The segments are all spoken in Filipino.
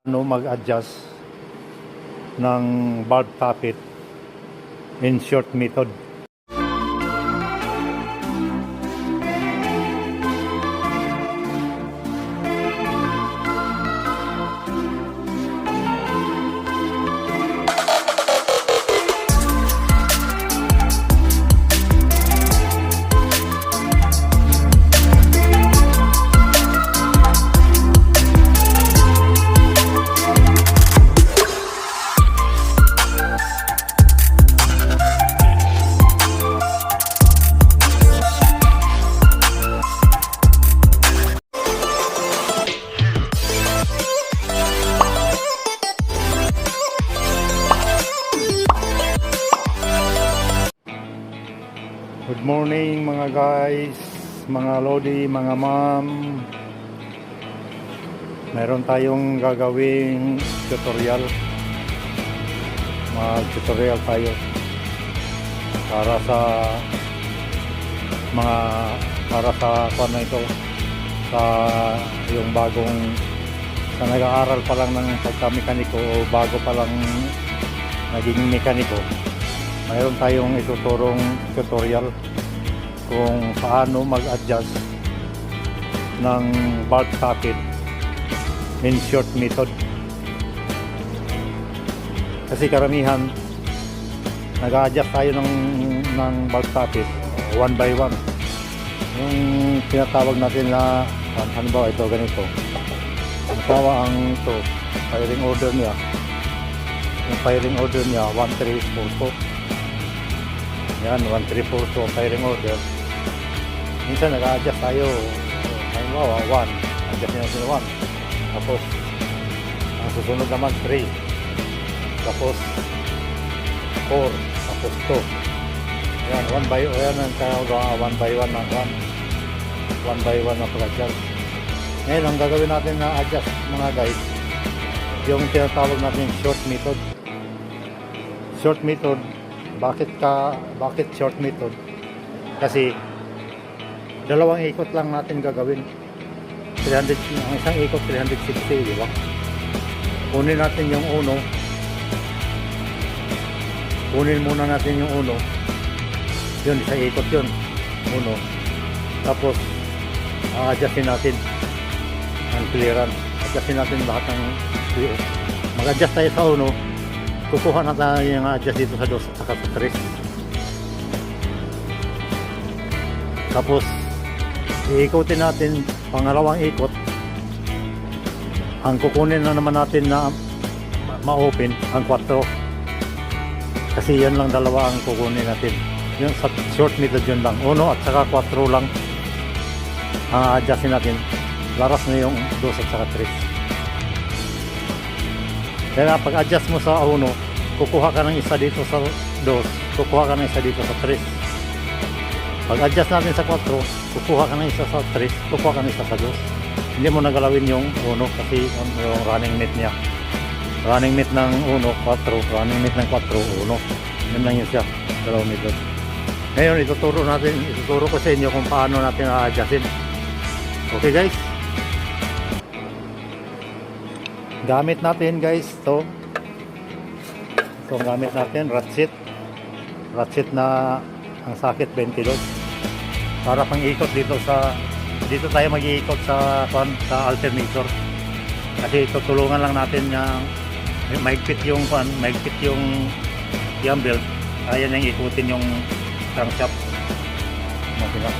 Mag-adjust ng bulb tappet in short method. Good morning mga guys, mga lodi, mga ma'am. Meron tayong gagawing tutorial. Mag-tutorial tayo para sa ano ito, sa yung bagong sa nag-aaral pa lang ng pagka-mekaniko o bago pa lang naging mekaniko. Mayroon tayong ituturong tutorial kung paano mag-adjust ng bulb tappet in short method. Kasi karamihan nag-adjust tayo ng bulb tappet one by one. Yung tinatawag natin na ano ba ito, ganito. Ang tawa ang ito, firing order niya. Yung firing order niya 1342. Yan, 1342 firing order. Minsan nag-adjust tayo. Halimbawa, 1. Adjust natin 1. Tapos, ang susunod naman 3. Tapos, 4. Tapos 2. Yan, 1 by 1 ang tawag, 1 by 1 ng 1. 1 by 1 ang pag-adjust. Ngayon, ang gagawin natin na adjust mga guys, yung tinatawag natin short method. Short method. Bakit short method? Kasi dalawang ikot lang natin gagawin. 300, ang isang ikot 360, di ba? Kunin natin yung uno. Kunin muna natin yung uno. Yun, isang ikot yun. Uno. Tapos adjustin natin ang clearance. Adjustin natin lahat ng clearance. Mag-adjust tayo sa uno. Kukuha na tayo yung adjust dito sa 2 at saka sa 3. Tapos iikutin natin pangalawang ikot. Ang kukunin na naman natin na ma-open ang 4. Kasi yan lang dalawa ang kukunin natin. Yung sa short method yun lang. 1 at saka 4 lang ang adjustin natin. Laras na yung 2 at saka 3. Kaya pag-adjust mo sa 1, kukuha ka ng isa dito sa 2, kukuha ka ng isa dito sa 3. Pag-adjust natin sa 4, kukuha ka ng isa sa 3, kukuha ka ng isa sa 2. Hindi mo nagalawin yung 1 kasi yung running mate niya. Running mate ng 1, 4, running mate ng 4, 1. Yan lang yun siya, dalawang method. Ngayon, ituturo ko sa inyo kung paano natin a-adjustin. Okay guys? Gamit natin guys ito ang gamit natin ratchet na ang sakit 22 para pang ikot dito tayo mag-iikot sa alternator kasi tutulungan lang natin na mahigpit yung belt, kaya nang ikutin yung crankshaft makina.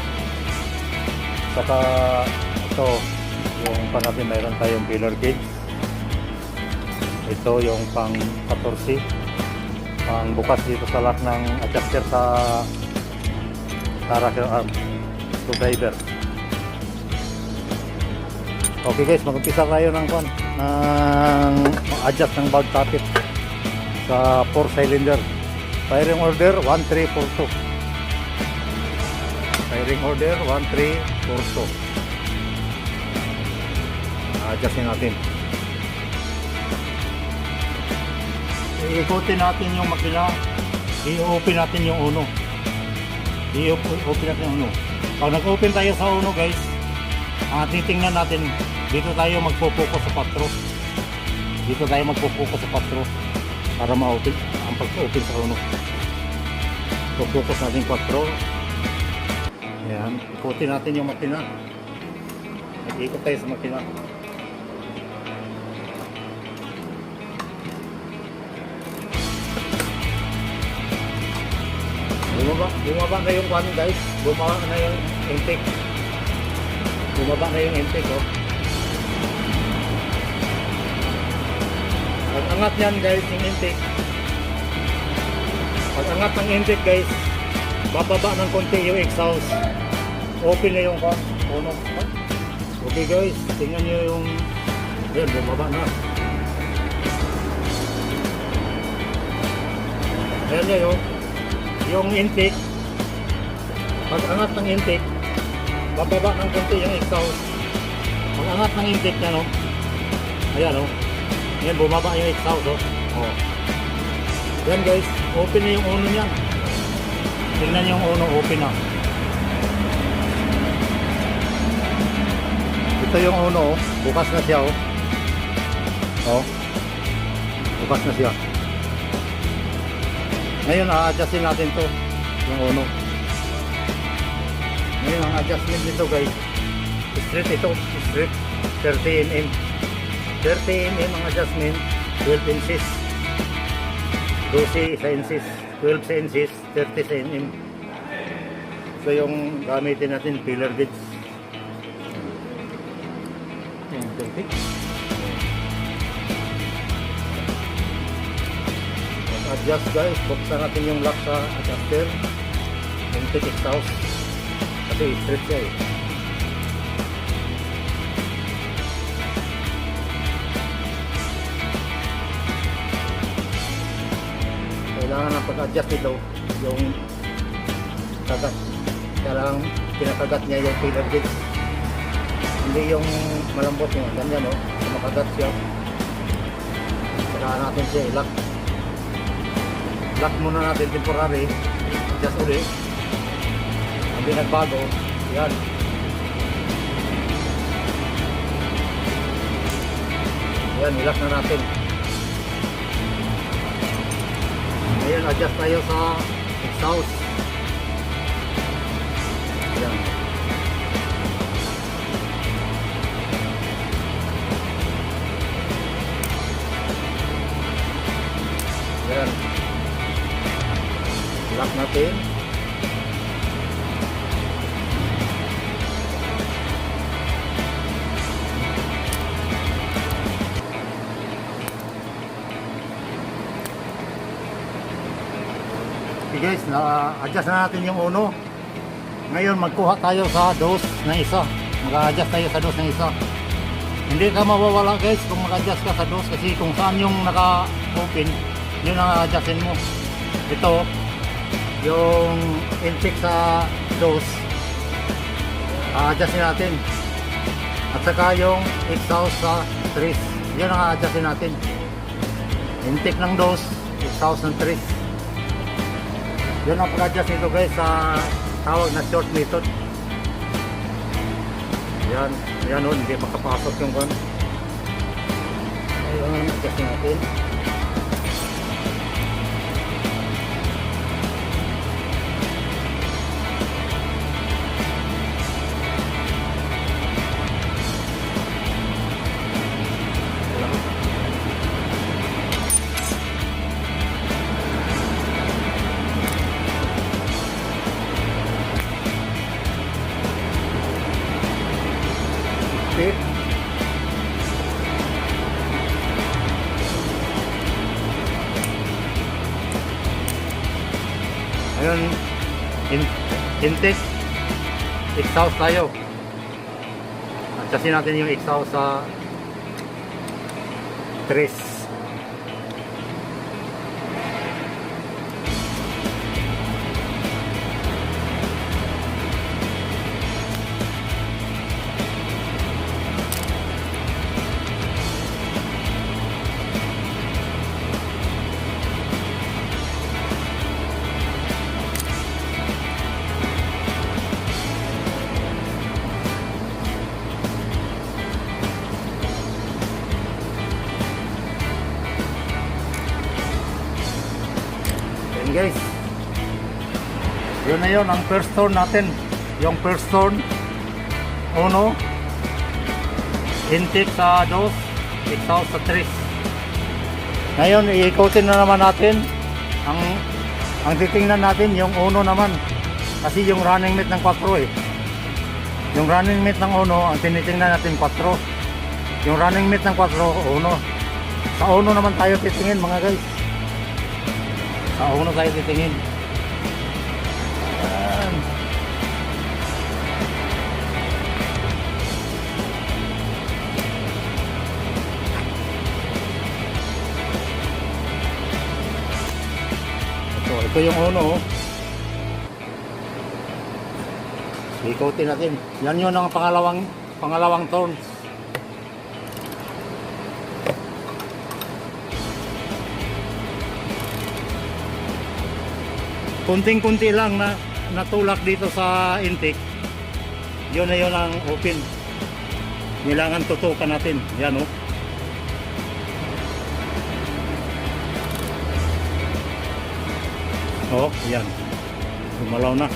Saka ito yung natin mayroon tayong pillar gauge. Ito yung pang 14, pang bukas dito sa lock ng adjuster sa rocker arm screwdriver. Okay guys, mag-umpisa tayo ng adjust ng bulb tappet sa 4 cylinder. Firing order 1342. Firing order 1342. Adjustin natin. Iikutin natin yung makina. I-open natin yung uno. I-open natin yung uno. Pag nag-open tayo sa uno guys, titingnan natin, dito tayo magpo-focus sa 4. Dito tayo magpo-focus sa 4 para ma-open ang pag-open sa uno. Focus natin 4. Ayan, ikutin natin yung makina. Nag-ikot tayo sa makina. Bumaba na yung kwan guys. Bumaba na yung intake. Bumaba na yung intake oh. Pag angat yan guys yung intake. Pag angat ng intake guys, bababa ng konti yung exhaust. Open na yung kwan. Uno. Okay guys, tingnan nyo yung yan, bumaba na. Ayan nyo yung intake. Pag angat ng intake, bababa ng konti yung exhaust. Pag angat ng intake na no, ayan o, ayan bumaba yung exhaust o. Oh. Yan guys, open na yung uno niya. Tingnan yung uno, open na. Ito yung uno oh, bukas na siya oh. Oh, bukas na siya. Ngayon, a-adjustin natin to yung uno. Ngayon, ang adjustment nito guys, straight ito, straight 30 mm. 30 mm ang adjustment, 12 inches. 12 sa inches, 12 sa inches, 30 sa mm. So yung gamitin natin, pillar gauge. Yan, perfect. Adjust guys, buksan natin yung lock sa adjuster, intake exhaust kasi straight siya eh. Kailangan ng pag-adjust ito yung kagat, kailangan pinakagat niya yung pillar gauge, hindi yung malambot yung ganyan o, makagat siya. Kailangan natin siya i-lock. Lock muna natin temporary, adjust ulit. Hindi nagbago, yan. Yan, i-lock na natin. Ngayon, adjust tayo sa exhaust. Yan. Yan. Lock natin. Okay guys, na-adjust na natin yung uno. Ngayon magkuha tayo sa dos na isa. Mag-adjust tayo sa dos na isa. Hindi ka mawawala guys kung mag-adjust ka sa dos, kasi kung saan yung naka-open, yun ang adjustin mo. Ito yung intake sa dos, a-adjustin natin, at saka yung exhaust sa tres, yun ang a-adjustin natin. Intake ng dos, exhaust ng tres, yun ang pag-adjust nito guys sa tawag na short method. Yan, yan o, hindi makapasok yung kan. Ayun ang adjustin natin. Okay. Ayun, intake, exhaust tayo. Adjustin natin yung exhaust sa tres. guys. Yun na yun ang first turn natin. Yung first turn, uno, intake sa dos, exhaust sa tres. Ngayon, iikutin na naman natin. Ang titingnan natin, yung uno naman. Kasi yung running mate ng 4 eh. Yung running mate ng uno, ang tinitingnan natin 4. Yung running mate ng 4, uno. Sa uno naman tayo titingin mga guys. Sa uno tayo titingin. Ayan. Ito yung uno. Ikutin natin. Yan yun ang pangalawang turn. Kunting-kunti lang na natulak dito sa intake. Yun na yun ang open. Kailangan tutukan natin. Yan o. Oh, yan. Gumalaw na.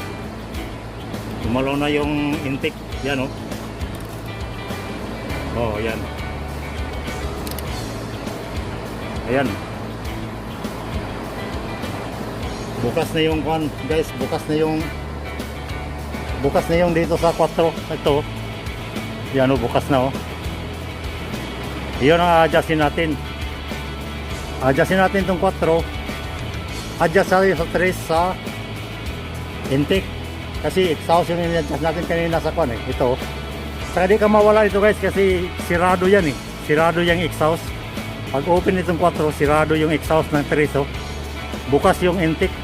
Gumalaw na yung intake. Yan o. Oh, yan. Ayan. Bukas na yung kwan, guys. Bukas na yung dito sa 4. Ito. Yan o, bukas na o. Iyon ang adjustin natin. Adjustin natin itong 4. Adjust tayo sa 3 sa intake. Kasi exhaust yung in-adjust natin kanina sa kwan eh. Ito. Saka di ka mawala ito guys kasi sirado yan eh. Sirado yung exhaust. Pag open itong 4, sirado yung exhaust ng 3 oh. Bukas yung intake.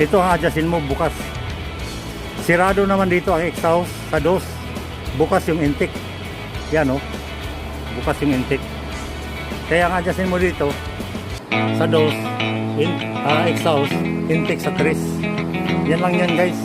Ito ang adjustin mo bukas. Sirado naman dito ang exhaust sa dos. Bukas yung intake. Yan oh. Bukas yung intake. Kaya ang adjustin mo dito sa dos, exhaust, intake sa 3. Yan lang yan guys.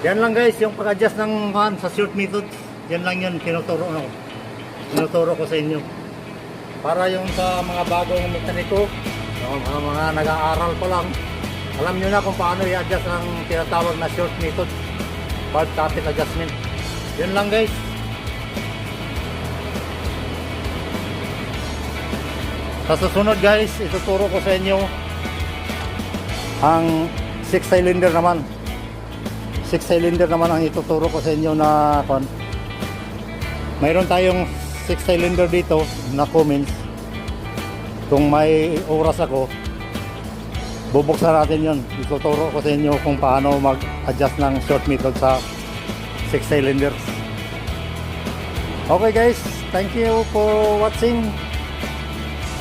Yan lang guys, yung pag-adjust ng sa short method. Yan lang yun, tinuturo ko sa inyo. Para yung sa mga bagong mekaniko, mga nag-aaral pa lang, alam nyo na kung paano i-adjust ang tinatawag na short method, valve tappet adjustment. Yun lang guys. Sa susunod guys, ituturo ko sa inyo ang 6 cylinder naman. 6 cylinder naman ang ituturo ko sa inyo na mayroon tayong 6 cylinder dito na Cummins. Kung may oras ako, bubuksan natin yun. Ituturo ko sa inyo kung paano mag-adjust ng short method sa 6 cylinders. Okay guys, thank you for watching.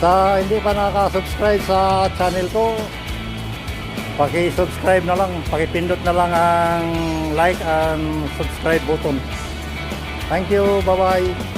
Sa hindi pa nakaka-subscribe sa channel ko, paki-subscribe na lang, paki-pindot na lang ang like and subscribe button. Thank you, bye-bye.